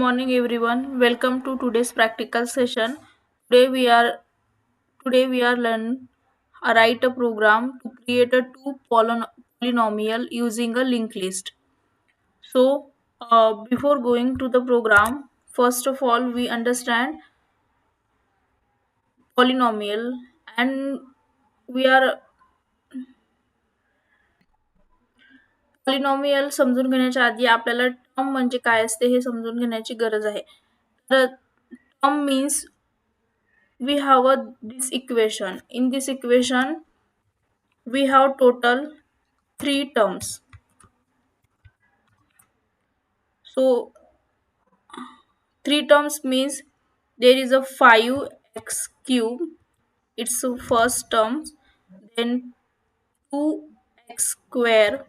morning everyone. Welcome to today's practical session. Today we are today we are learn write a program to create a polynomial using a linked list. So before going to the program, first of all we understand polynomial and we are polynomial समजून घेण्याच्या आधी आपल्याला term म्हणजे काय असते हे समजून घेण्याची गरज आहे. तर term means we have this equation. In this equation we have total three terms. So three terms means there is a 5x cube, it's the first term, then 2x square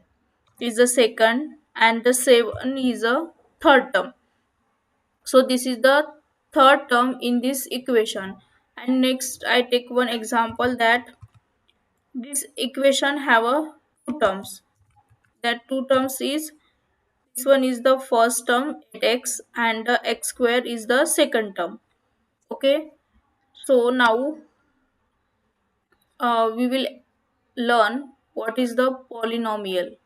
is the second, and the 7 is a third term. So this is the third term in this equation. And next I take one example that this equation have a two terms. That two terms is, this one is the first term 8x and the x square is the second term. Okay, so now we will learn what is the polynomial.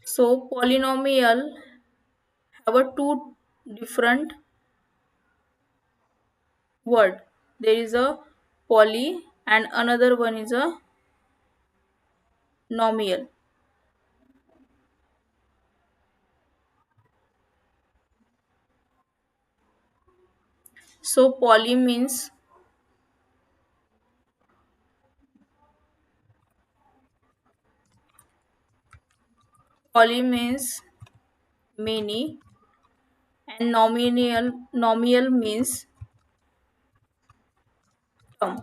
So polynomial have a two different word. There is a poly and another one is a nomial. So poly means many, and nomial means term.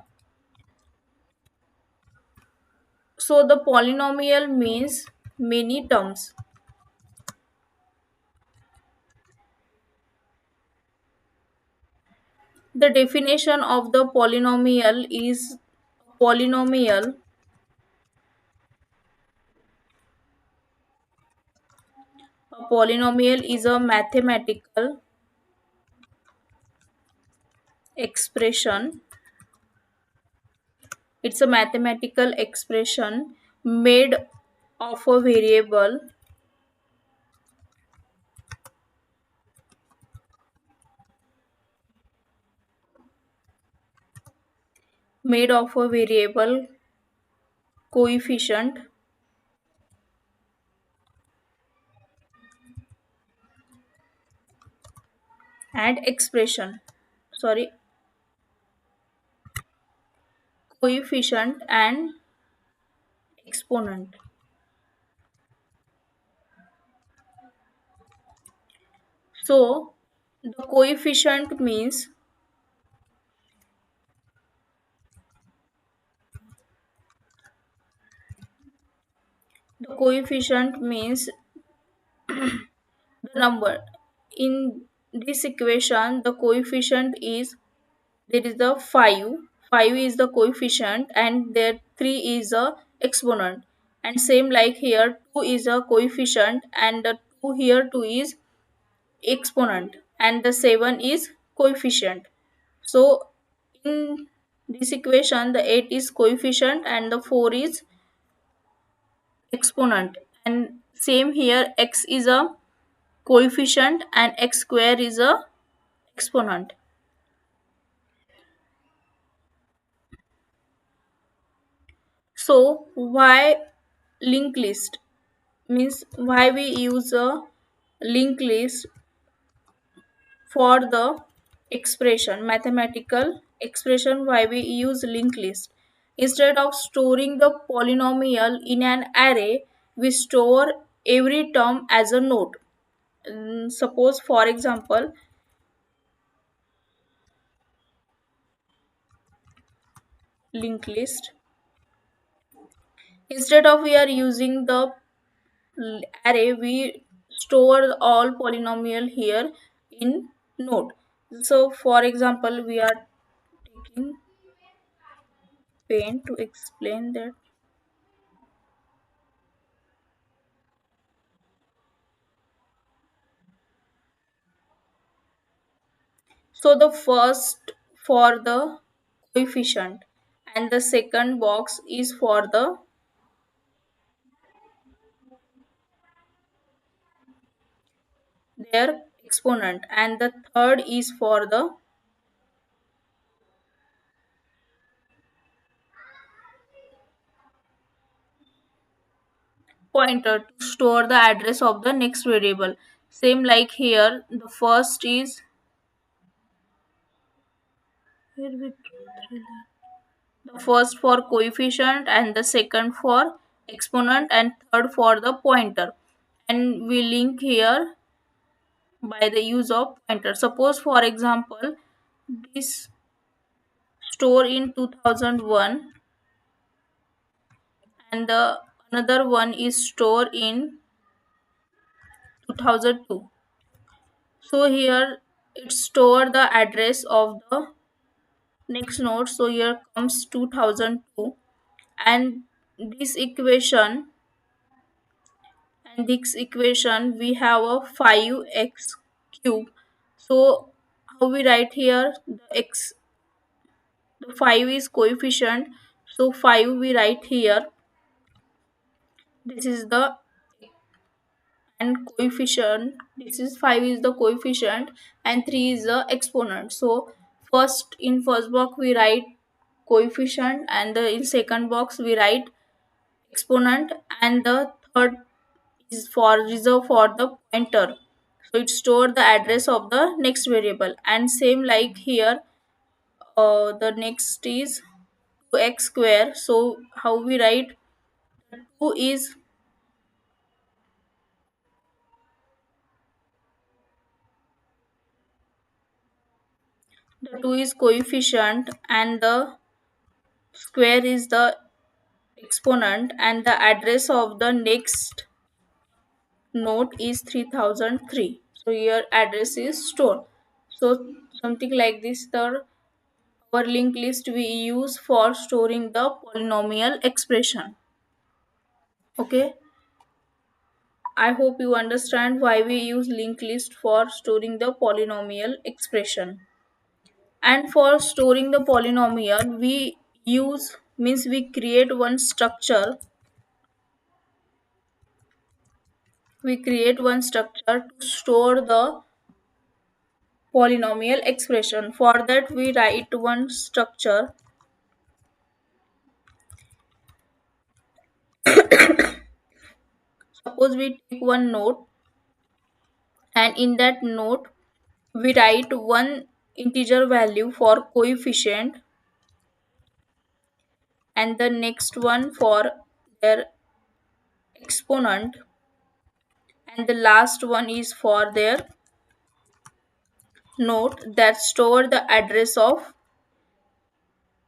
So the polynomial means many terms. The definition of the polynomial is polynomial. A polynomial is a mathematical expression. It's a mathematical expression made of a variable coefficient and expression. Sorry, coefficient and exponent. So the coefficient means the number. In this equation the coefficient is, there is the 5 is the coefficient and there 3 is the exponent, and same like here 2 is a coefficient and the 2 here 2 is exponent and the 7 is coefficient. So in this equation the 8 is coefficient and the 4 is exponent, and same here x is a coefficient and x square is a exponent. So why linked list means why we use a linked list for the expression, mathematical expression. Why we use linked list? Instead of storing the polynomial in an array, we store every term as a node. Suppose for example linked list, instead of we are using the array, we store all polynomial here in node. So for example we are taking pen to explain that. So the first for the coefficient and the second box is for their exponent and the third is for the pointer to store the address of the next variable. Same like here, the first is here we the first for coefficient and the second for exponent and third for the pointer. And we link here by the use of pointer. Suppose for example, this store in 2001 and the another one is store in 2002. So here it store the address of the next node. So here comes 2002 and this equation we have a 5x cube. So how we write here the 5 is coefficient, so 5 we write here, this is the and coefficient, this is 5 is the coefficient and 3 is the exponent. So first in first box we write coefficient and in second box we write exponent and the third is for reserve for the pointer. So it store the address of the next variable and same like here, the next is 2x square. So how we write, 2 is the 2 is coefficient and the square is the exponent and the address of the next node is 3003. So here address is stored. So something like this, the our linked list we use for storing the polynomial expression. Okay, I hope you understand why we use linked list for storing the polynomial expression. And for storing the polynomial we use means we create one structure, to store the polynomial expression. For that we write one structure. Suppose we take one node and in that node we write one integer value for coefficient and the next one for their exponent and the last one is for their node that store the address of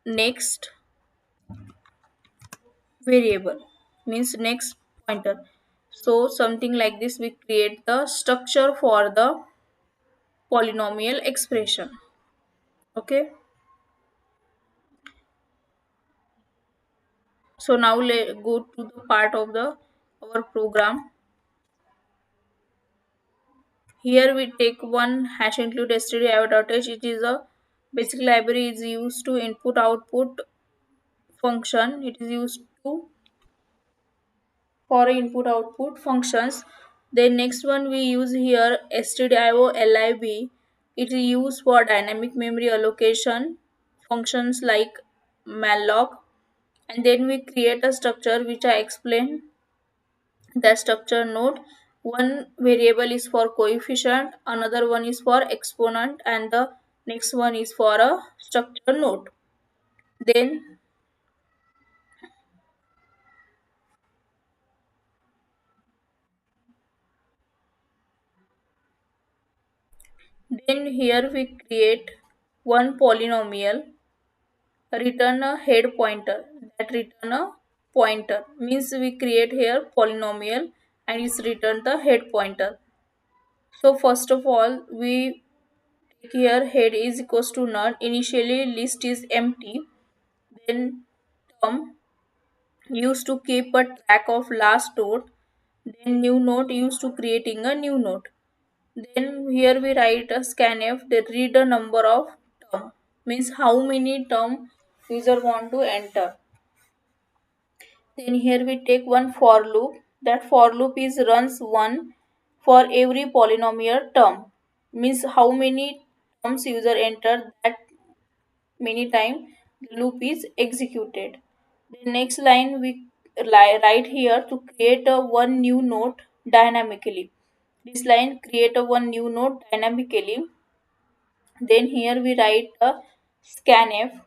next variable, means next pointer. So something like this we create the structure for the polynomial expression. Okay, so now let go to the part of the our program. Here we take one hash include stdio.h. It is a basic library is used to input output function. It is used to for input output functions. Then next one we use here stdio lib. It is used for dynamic memory allocation functions like malloc. And then we create a structure which I explained, the structure node. One variable is for coefficient, another one is for exponent and the next one is for a structure node. Then here we create one polynomial, return a head pointer, that return a pointer means we create here polynomial and it's return the head pointer. So first of all we take here head is equals to none, initially list is empty, then term used to keep a track of last node, then new node used to creating a new node. Then here we write a scanf, they read the number of term, means how many term user want to enter. Then here we take one for loop. That for loop is runs one for every polynomial term. Means how many terms user enter, that many time the loop is executed. The next line we write here to create a one new node dynamically. This line create a one new node dynamically. Then here we write a scanf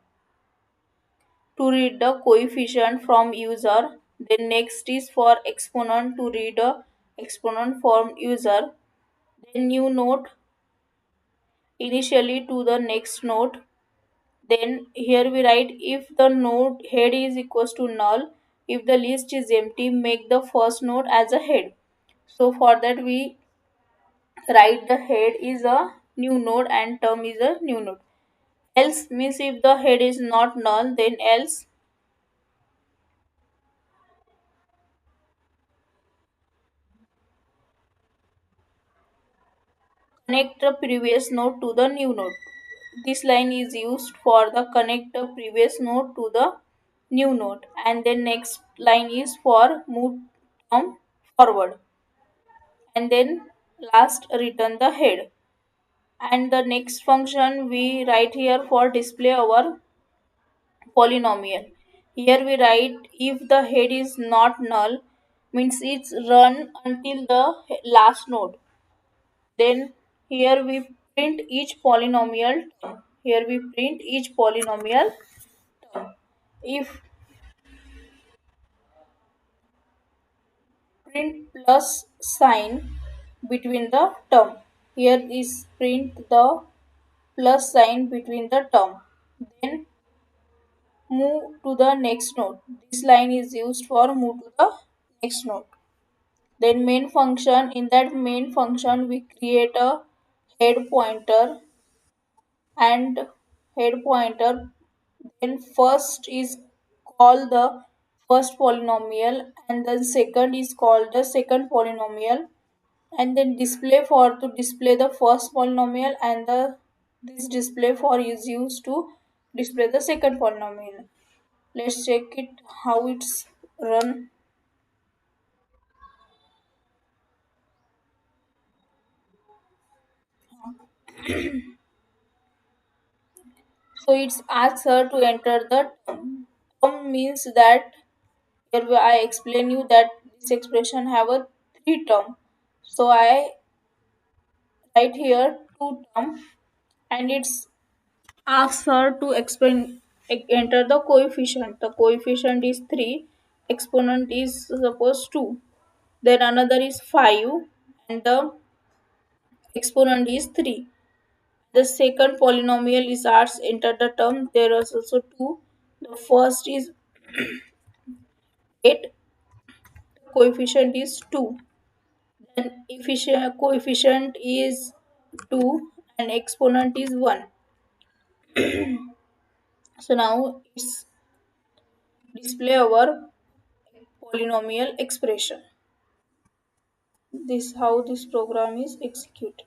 to read the coefficient from user. Then next is for exponent to read a exponent from user. Then new node initially to the next node. Then here we write if the node head is equals to null, if the list is empty, make the first node as a head. So for that we write the head is a new node and term is a new node. Else means if the head is not null, then else connect the previous node to the new node. This line is used for the connect the previous node to the new node, and then next line is for move term forward, and then last return the head. And the next function we write here for display our polynomial. Here we write if the head is not null, means it's run until the last node. Then here we print each polynomial term. Here we print each polynomial term. If print plus sign between the term. Here is print the plus sign between the term. Then move to the next node. This line is used for move to the next node. Then main function, in that main function we create a head pointer and head pointer. Then first is called the first polynomial and then second is called the second polynomial, and then display for to display the first polynomial, and the this display for is used to display the second polynomial. Let's check it how it's run. So it's asks her to enter the term. Term means that here I explain you that this expression have a three term. So I write here two term, and it's asks her to explain enter the coefficient. The coefficient is 3, exponent is suppose 2. Then another is 5 and the exponent is 3. The second polynomial is asked enter the term. There is also 2. The first is 8, coefficient is 2. Then efficient coefficient is 2 and exponent is 1. So now it's display our polynomial expression. This how this program is executed.